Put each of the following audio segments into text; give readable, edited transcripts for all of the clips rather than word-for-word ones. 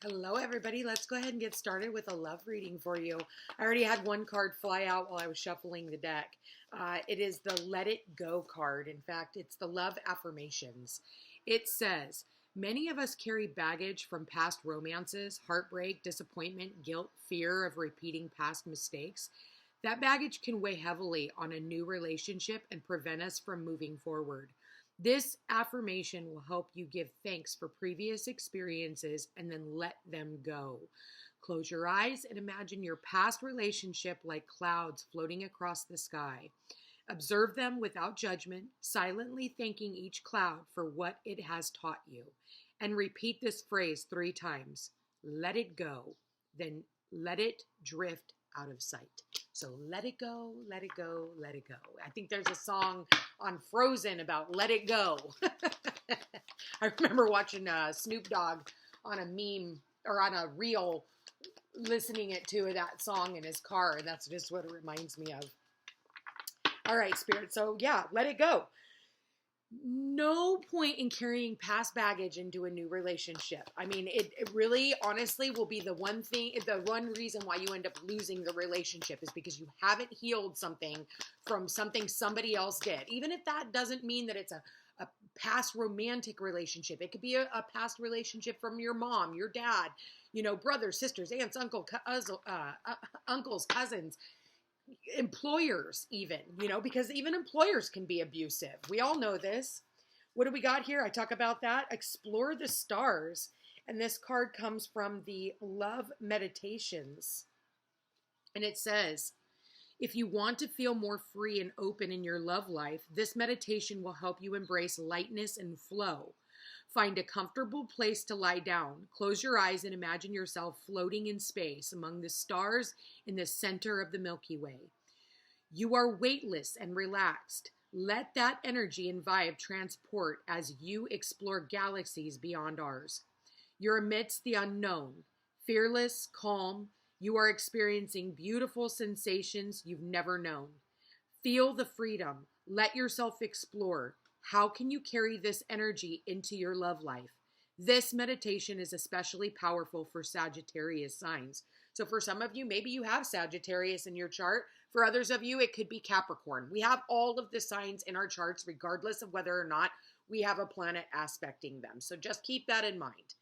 Hello, everybody. Let's go ahead and get started with a love reading for you. I already had one card fly out while I was shuffling the deck. It is the Let It Go card. In fact, it's the Love Affirmations. It says, many of us carry baggage from past romances, heartbreak, disappointment, guilt, fear of repeating past mistakes. That baggage can weigh heavily on a new relationship and prevent us from moving forward. This affirmation will help you give thanks for previous experiences and then let them go. Close your eyes and imagine your past relationship like clouds floating across the sky. Observe them without judgment, silently thanking each cloud for what it has taught you. And repeat this phrase 3 times. Let it go, then let it drift out of sight. So let it go, let it go, let it go. I think there's a song on Frozen about let it go. I remember watching Snoop Dogg on a meme or on a reel, listening to that song in his car. And that's just what it reminds me of. All right, Spirit. So yeah, let it go. No point in carrying past baggage into a new relationship. I mean, it really, honestly, will be the one reason why you end up losing the relationship is because you haven't healed something from something somebody else did. Even if that doesn't mean that it's a past romantic relationship. It could be a past relationship from your mom, your dad, brothers, sisters, aunts, uncles, cousins, employers even, because even employers can be abusive. We all know this. What do we got here? I talk about that. Explore the stars. And this card comes from the Love Meditations. And it says, if you want to feel more free and open in your love life, this meditation will help you embrace lightness and flow. Find a comfortable place to lie down. Close your eyes and imagine yourself floating in space among the stars in the center of the Milky Way. You are weightless and relaxed. Let that energy and vibe transport as you explore galaxies beyond ours. You're amidst the unknown. Fearless, calm, you are experiencing beautiful sensations you've never known. Feel the freedom. Let yourself explore. How can you carry this energy into your love life? This meditation is especially powerful for Sagittarius signs. So for some of you, maybe you have Sagittarius in your chart. For others of you, it could be Capricorn. We have all of the signs in our charts, regardless of whether or not we have a planet aspecting them. So just keep that in mind.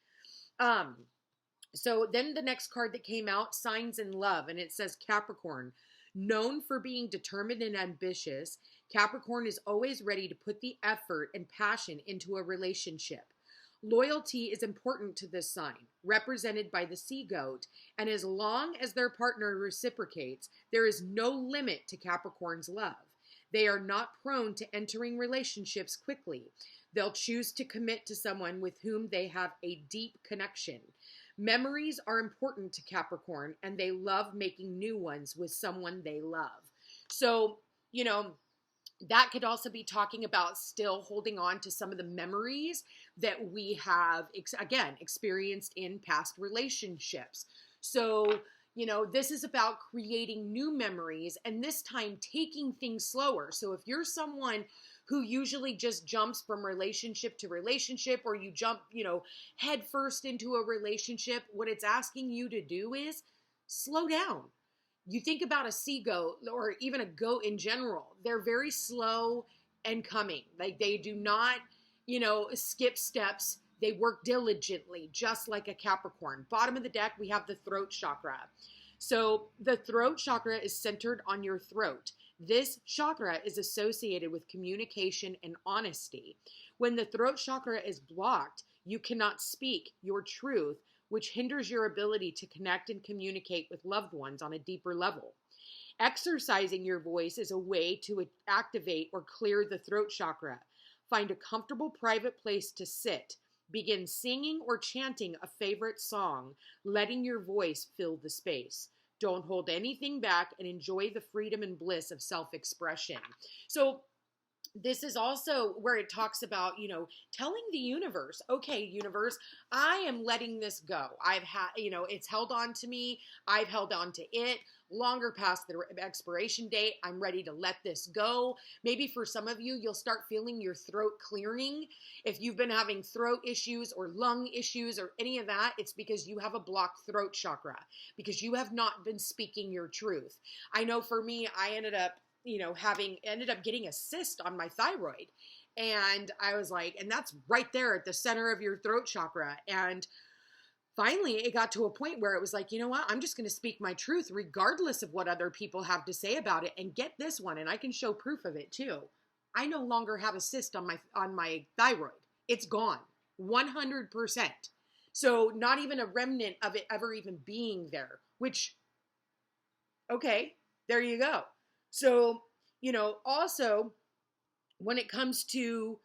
So then the next card that came out, Signs in Love, and it says Capricorn. Known for being determined and ambitious, Capricorn is always ready to put the effort and passion into a relationship. Loyalty is important to this sign, represented by the sea goat, and as long as their partner reciprocates, there is no limit to Capricorn's love. They are not prone to entering relationships quickly. They'll choose to commit to someone with whom they have a deep connection. Memories are important to Capricorn, and they love making new ones with someone they love. So, that could also be talking about still holding on to some of the memories that we have, experienced in past relationships. So, this is about creating new memories and this time taking things slower. So if you're someone who usually just jumps from relationship to relationship, or you jump, head first into a relationship, what it's asking you to do is slow down. You think about a sea goat or even a goat in general, they're very slow and coming. Like they do not, skip steps. They work diligently, just like a Capricorn. Bottom of the deck, we have the throat chakra. So the throat chakra is centered on your throat. This chakra is associated with communication and honesty. When the throat chakra is blocked, you cannot speak your truth, which hinders your ability to connect and communicate with loved ones on a deeper level. Exercising your voice is a way to activate or clear the throat chakra. Find a comfortable private place to sit. Begin singing or chanting a favorite song, letting your voice fill the space. Don't hold anything back and enjoy the freedom and bliss of self-expression. So this is also where it talks about, telling the universe, okay, universe, I am letting this go. I've had, it's held on to me. I've held on to it longer past the expiration date. I'm ready to let this go. Maybe for some of you, you'll start feeling your throat clearing. If you've been having throat issues or lung issues or any of that, it's because you have a blocked throat chakra, because you have not been speaking your truth. I know for me, I ended up getting a cyst on my thyroid. And I was like, and that's right there at the center of your throat chakra. And finally, it got to a point where it was like, you know what? I'm just going to speak my truth regardless of what other people have to say about it. And get this one, and I can show proof of it too. I no longer have a cyst on my thyroid. It's gone, 100%. So not even a remnant of it ever even being there, which, okay, there you go. So, also when it comes to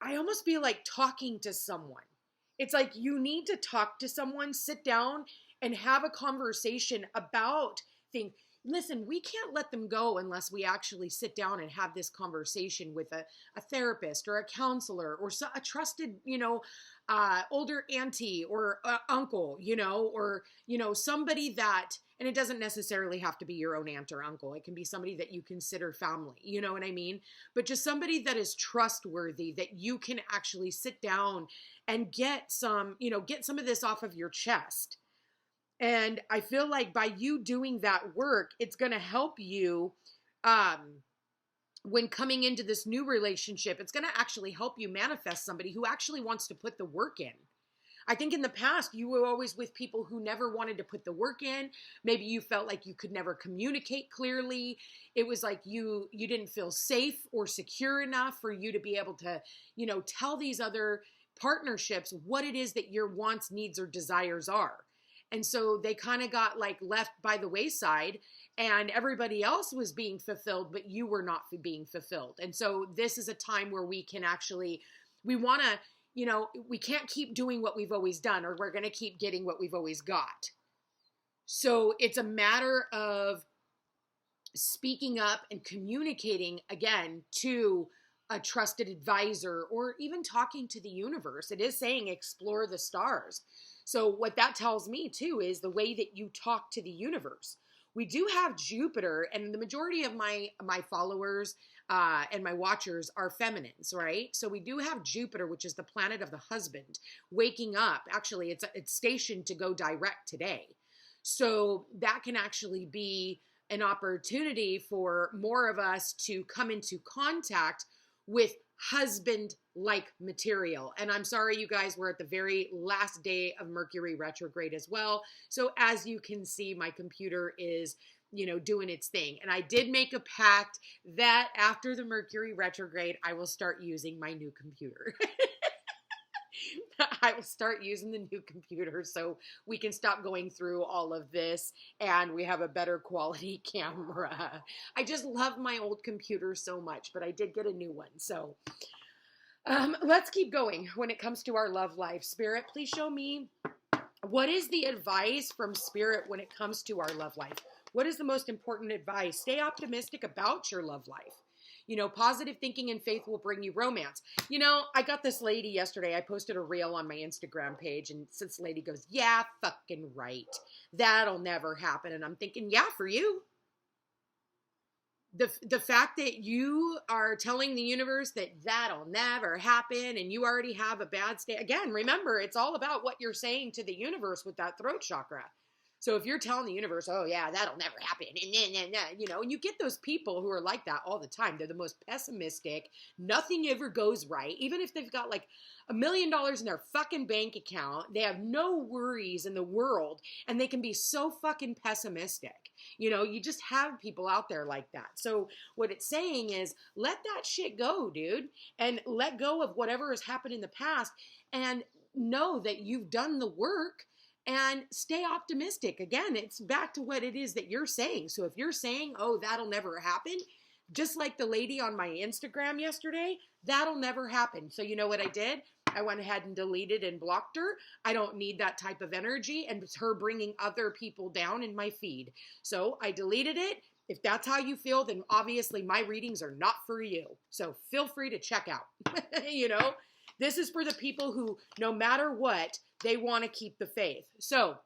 I almost feel like talking to someone. It's like you need to talk to someone, sit down and have a conversation about things. Listen, we can't let them go unless we actually sit down and have this conversation with a therapist or a counselor or a trusted, older auntie or uncle, or, somebody that, and it doesn't necessarily have to be your own aunt or uncle. It can be somebody that you consider family, you know what I mean? But just somebody that is trustworthy, that you can actually sit down and get some of this off of your chest. And I feel like by you doing that work, it's going to help you when coming into this new relationship. It's going to actually help you manifest somebody who actually wants to put the work in. I think in the past, you were always with people who never wanted to put the work in. Maybe you felt like you could never communicate clearly. It was like you didn't feel safe or secure enough for you to be able to, tell these other partnerships what it is that your wants, needs, or desires are. And so they kind of got like left by the wayside, and everybody else was being fulfilled, but you were not being fulfilled. And so this is a time where we can actually, we want to, we can't keep doing what we've always done, or we're going to keep getting what we've always got. So it's a matter of speaking up and communicating again to a trusted advisor, or even talking to the universe. It is saying explore the stars. So what that tells me too is the way that you talk to the universe. We do have Jupiter, and the majority of my followers and my watchers are feminines, right? So we do have Jupiter, which is the planet of the husband, waking up. Actually, it's stationed to go direct today. So that can actually be an opportunity for more of us to come into contact with husband-like material. And I'm sorry, you guys, we're at the very last day of Mercury retrograde as well. So as you can see, my computer is, doing its thing. And I did make a pact that after the Mercury retrograde, I will start using my new computer. I will start using the new computer so we can stop going through all of this and we have a better quality camera. I just love my old computer so much, but I did get a new one. So let's keep going when it comes to our love life. Spirit, please show me, what is the advice from Spirit when it comes to our love life? What is the most important advice? Stay optimistic about your love life. Positive thinking and faith will bring you romance. I got this lady yesterday. I posted a reel on my Instagram page, and this lady goes, yeah, fucking right. That'll never happen. And I'm thinking, yeah, for you. The fact that you are telling the universe that that'll never happen and you already have a bad state. Again, remember, it's all about what you're saying to the universe with that throat chakra. So if you're telling the universe, oh yeah, that'll never happen, and you get those people who are like that all the time. They're the most pessimistic. Nothing ever goes right. Even if they've got like $1 million in their fucking bank account, they have no worries in the world, and they can be so fucking pessimistic. You just have people out there like that. So what it's saying is, let that shit go, dude, and let go of whatever has happened in the past, and know that you've done the work. And stay optimistic. Again, it's back to what it is that you're saying. So if you're saying, oh, that'll never happen, just like the lady on my Instagram yesterday, that'll never happen. So you know what I did? I went ahead and deleted and blocked her. I don't need that type of energy and it's her bringing other people down in my feed. So I deleted it. If that's how you feel, then obviously my readings are not for you. So feel free to check out. You know, this is for the people who, no matter what, they want to keep the faith. So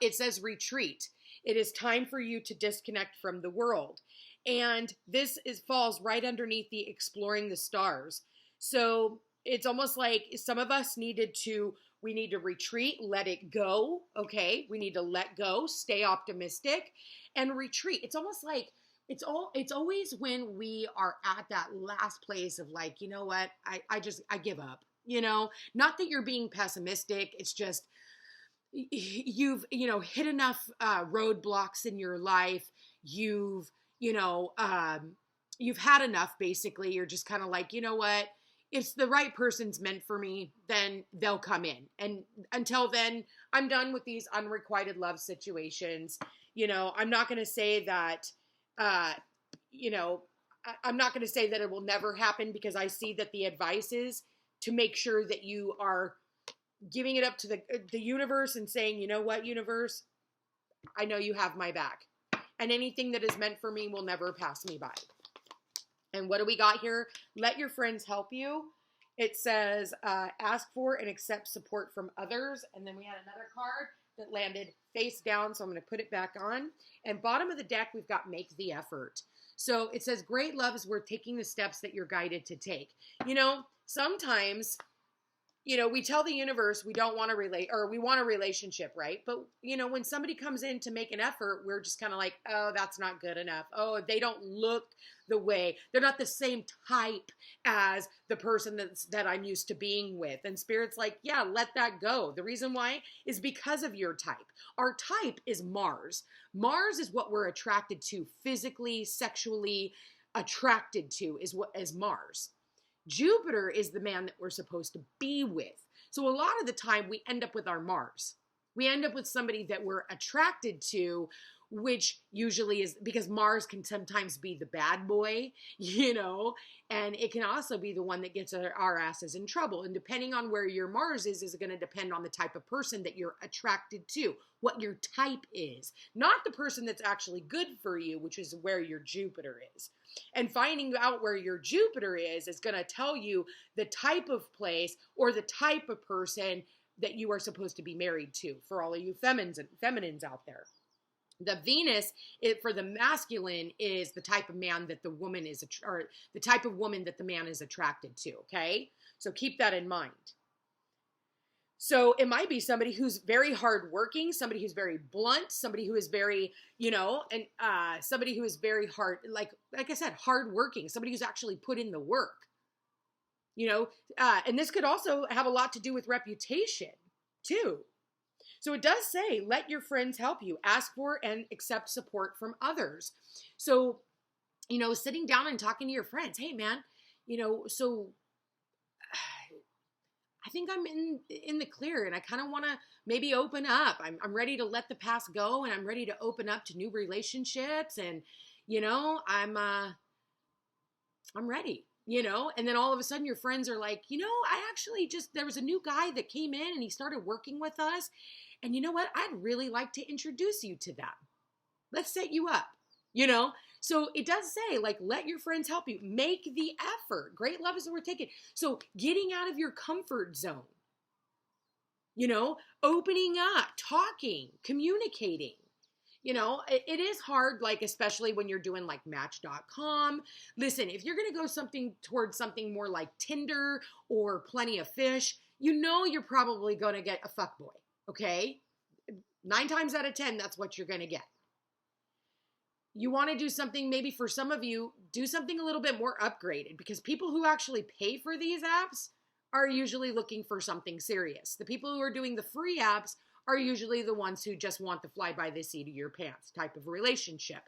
it says retreat. It is time for you to disconnect from the world. And this falls right underneath the exploring the stars. So it's almost like some of us we need to retreat, let it go. Okay. We need to let go, stay optimistic and retreat. It's almost like it's always when we are at that last place of like, you know what? I give up, you know, not that you're being pessimistic. It's just, you've, you know, hit enough roadblocks in your life. You've had enough, basically. You're just kind of like, you know what? If the right person's meant for me, then they'll come in. And until then, I'm done with these unrequited love situations. You know, I'm not going to say that, I'm not going to say that it will never happen, because I see that the advice is to make sure that you are giving it up to the universe and saying, you know what, universe, I know you have my back. And anything that is meant for me will never pass me by. And what do we got here? Let your friends help you. It says, ask for and accept support from others. And then we had another card that landed face down. So I'm going to put it back on. And bottom of the deck, we've got make the effort. So it says, great love is worth taking the steps that you're guided to take. You know, sometimes, you know, we tell the universe we don't want to relate, or we want a relationship, right? But, you know, when somebody comes in to make an effort, we're just kind of like, oh, that's not good enough. Oh, they don't look the way, they're not the same type as the person that I'm used to being with. And Spirit's like, yeah, let that go. The reason why is because of your type. Our type is Mars. Mars is what we're attracted to physically, sexually attracted to is Mars. Jupiter is the man that we're supposed to be with. So a lot of the time we end up with our Mars. We end up with somebody that we're attracted to, which usually is because Mars can sometimes be the bad boy, you know, and it can also be the one that gets our asses in trouble. And depending on where your Mars is going to depend on the type of person that you're attracted to, what your type is, not the person that's actually good for you, which is where your Jupiter is. And finding out where your Jupiter is going to tell you the type of place or the type of person that you are supposed to be married to, for all of you feminines out there. The Venus, for the masculine, is the type of man that the woman is, or the type of woman that the man is attracted to, okay? So keep that in mind. So it might be somebody who's very hardworking, somebody who's very blunt, somebody who is very, you know, and somebody who is very hard, like I said, hardworking, somebody who's actually put in the work, you know, and this could also have a lot to do with reputation too. So it does say, let your friends help you, ask for and accept support from others. So, you know, sitting down and talking to your friends, hey man, you know, so I think I'm in the clear and I kind of want to maybe open up. I'm ready to let the past go and I'm ready to open up to new relationships and, you know, I'm ready, you know, and then all of a sudden your friends are like, you know, there was a new guy that came in and he started working with us. And you know what? I'd really like to introduce you to them. Let's set you up, you know? So it does say, like, let your friends help you. Make the effort. Great love is worth taking. So getting out of your comfort zone, you know, opening up, talking, communicating. You know, it is hard, like, especially when you're doing like Match.com. Listen, if you're going to go towards something more like Tinder or Plenty of Fish, you know you're probably going to get a fuckboy, okay? 9 times out of 10, that's what you're going to get. You want to do something, maybe for some of you, do something a little bit more upgraded, because people who actually pay for these apps are usually looking for something serious. The people who are doing the free apps are usually the ones who just want the fly by the seat of your pants type of relationship,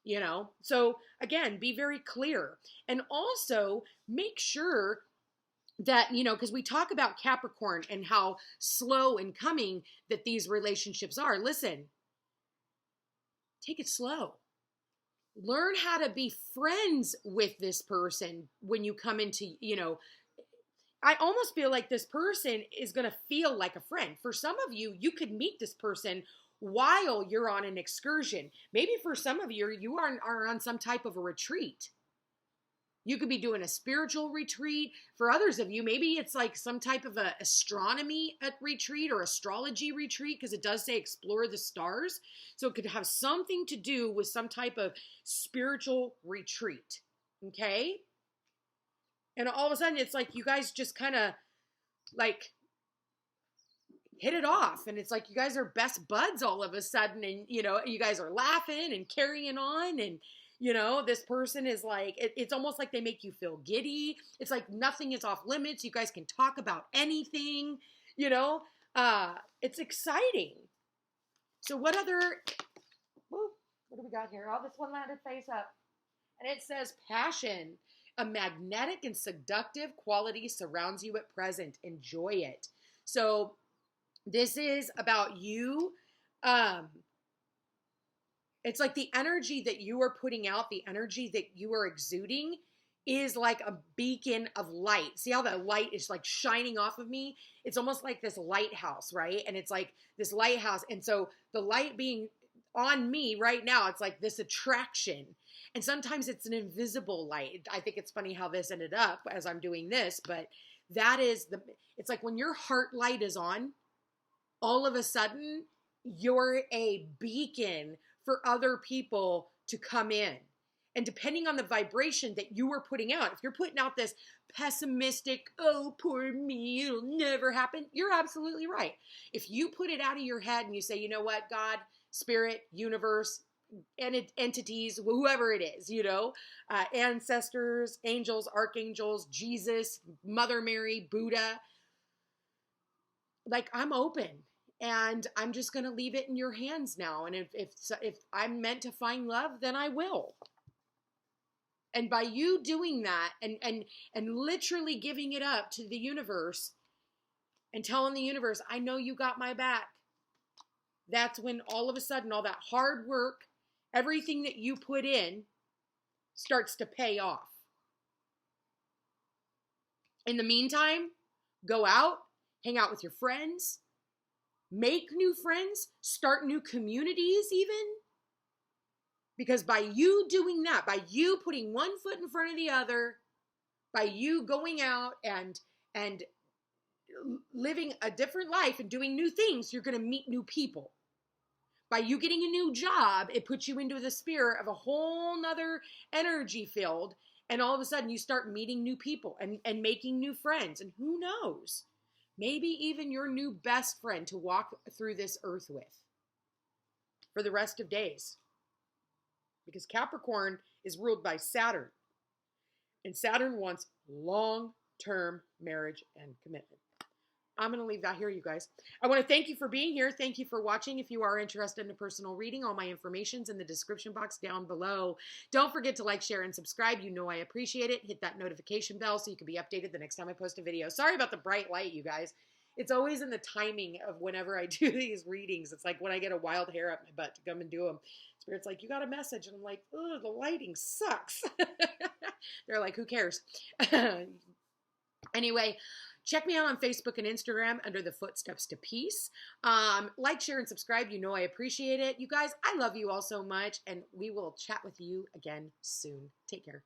you know? So again, be very clear. And also make sure that, you know, because we talk about Capricorn and how slow in coming that these relationships are. Listen, take it slow. Learn how to be friends with this person when you come into, you know, I almost feel like this person is going to feel like a friend. For some of you, you could meet this person while you're on an excursion. Maybe for some of you, you are on some type of a retreat. You could be doing a spiritual retreat. For others of you, maybe it's like some type of a astronomy retreat or astrology retreat, because it does say explore the stars. So it could have something to do with some type of spiritual retreat. Okay? And all of a sudden, it's like you guys just kind of like hit it off. And it's like you guys are best buds all of a sudden. And, you know, you guys are laughing and carrying on. And, you know, this person is like, it's almost like they make you feel giddy. It's like nothing is off limits. You guys can talk about anything, you know. It's exciting. So what other, what do we got here? Oh, this one landed face up. And it says passion. A magnetic and seductive quality surrounds you at present. Enjoy it. So this is about you. It's like the energy that you are putting out, the energy that you are exuding is like a beacon of light. See how that light is like shining off of me? It's almost like this lighthouse, right? And it's like this lighthouse. And so the light being on me right now, it's like this attraction. And sometimes it's an invisible light. I think it's funny how this ended up as I'm doing this, but that is it's like when your heart light is on, all of a sudden you're a beacon for other people to come in. And depending on the vibration that you are putting out, if you're putting out this pessimistic, oh, poor me, it'll never happen, you're absolutely right. If you put it out of your head and you say, you know what, God, spirit, universe, entities, whoever it is, you know, ancestors, angels, archangels, Jesus, Mother Mary, Buddha, like I'm open. And I'm just going to leave it in your hands now. And if I'm meant to find love, then I will. And by you doing that and literally giving it up to the universe and telling the universe, I know you got my back. That's when all of a sudden all that hard work, everything that you put in starts to pay off. In the meantime, go out, hang out with your friends, make new friends, start new communities even. Because by you doing that, by you putting one foot in front of the other, by you going out and living a different life and doing new things, you're going to meet new people. By you getting a new job, it puts you into the spirit of a whole nother energy field. And all of a sudden you start meeting new people and making new friends. And who knows? Maybe even your new best friend to walk through this earth with for the rest of days. Because Capricorn is ruled by Saturn. And Saturn wants long-term marriage and commitment. I'm going to leave that here, you guys. I want to thank you for being here. Thank you for watching. If you are interested in a personal reading, all my information's in the description box down below. Don't forget to like, share, and subscribe. You know I appreciate it. Hit that notification bell so you can be updated the next time I post a video. Sorry about the bright light, you guys. It's always in the timing of whenever I do these readings. It's like when I get a wild hair up my butt to come and do them. Spirit's like, you got a message. And I'm like, oh, the lighting sucks. They're like, who cares? Anyway, check me out on Facebook and Instagram under the Footsteps to Peace. Like, share, and subscribe. You know I appreciate it. You guys, I love you all so much. And we will chat with you again soon. Take care.